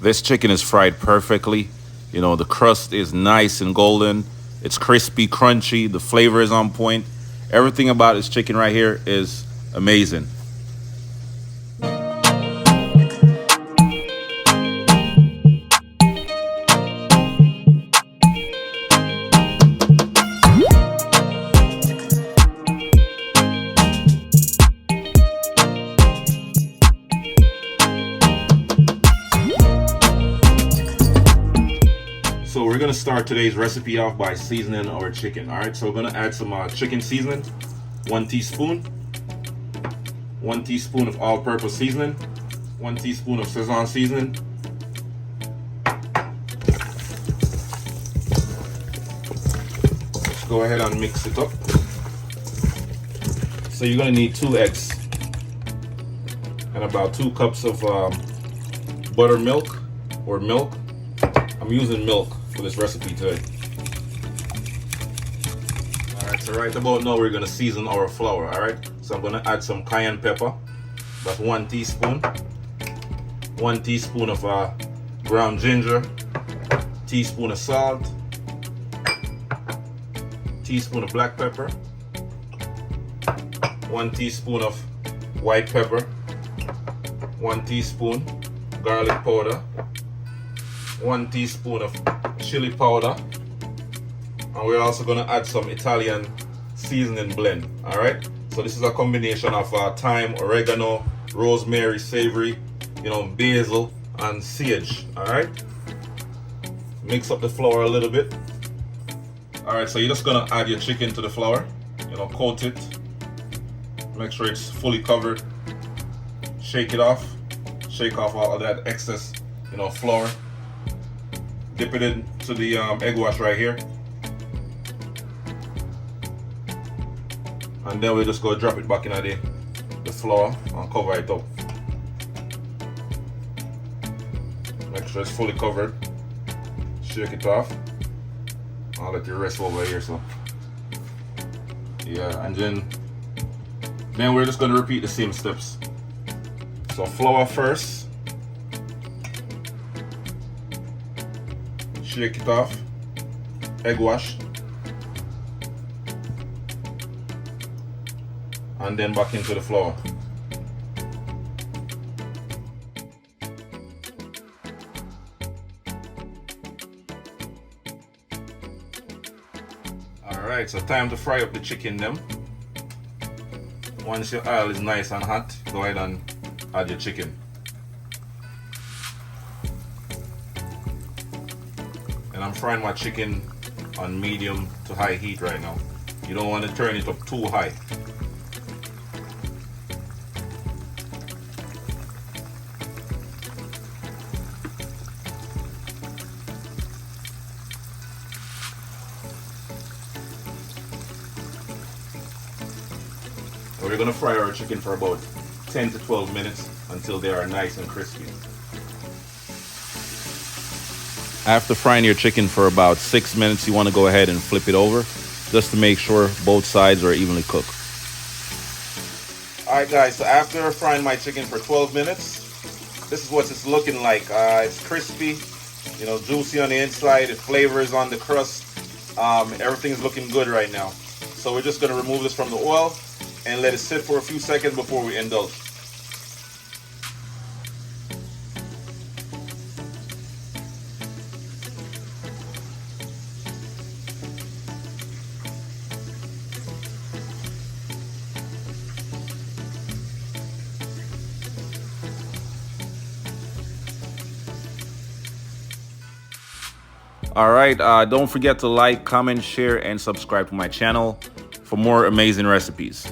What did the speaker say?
This chicken is fried perfectly. You know, the crust is nice and golden. It's crispy, crunchy. The flavor is on point. Everything about this chicken right here is amazing. So we're gonna start today's recipe off by seasoning our chicken. All right, so we're gonna add some chicken seasoning, 1 teaspoon, 1 teaspoon of all-purpose seasoning, 1 teaspoon of Szechuan seasoning, let's go ahead and mix it up. So you're gonna need 2 eggs and about 2 cups of buttermilk or milk. I'm using milk for this recipe today. Alright, so right about now we're going to season our flour, alright? So I'm going to add some cayenne pepper, that's 1 teaspoon, 1 teaspoon of ground ginger, teaspoon of salt, teaspoon of black pepper, 1 teaspoon of white pepper, 1 teaspoon garlic powder, 1 teaspoon of chili powder, and we're also going to add some Italian seasoning blend. All right, so this is a combination of thyme, oregano, rosemary, savory, basil and sage. All right, mix up the flour a little bit. All right, so you're just going to add your chicken to the flour, coat it, make sure it's fully covered, shake off all of that excess flour. Dip it into the egg wash right here, and then we just go drop it back in the flour and cover it up. Make sure it's fully covered. Shake it off. I'll let it rest over here. So yeah, and then we're just going to repeat the same steps. So flour first. Shake it off, egg wash, and then back into the flour. Alright, so time to fry up the chicken then. Once your oil is nice and hot, go ahead and add your chicken. And I'm frying my chicken on medium to high heat right now. You don't want to turn it up too high. We're going to fry our chicken for about 10 to 12 minutes until they are nice and crispy. After frying your chicken for about 6 minutes, you want to go ahead and flip it over just to make sure both sides are evenly cooked. Alright guys, so after frying my chicken for 12 minutes, this is what it's looking like. It's crispy, juicy on the inside, the flavor is on the crust. Everything's looking good right now. So we're just going to remove this from the oil and let it sit for a few seconds before we indulge. Alright, don't forget to like, comment, share, and subscribe to my channel for more amazing recipes.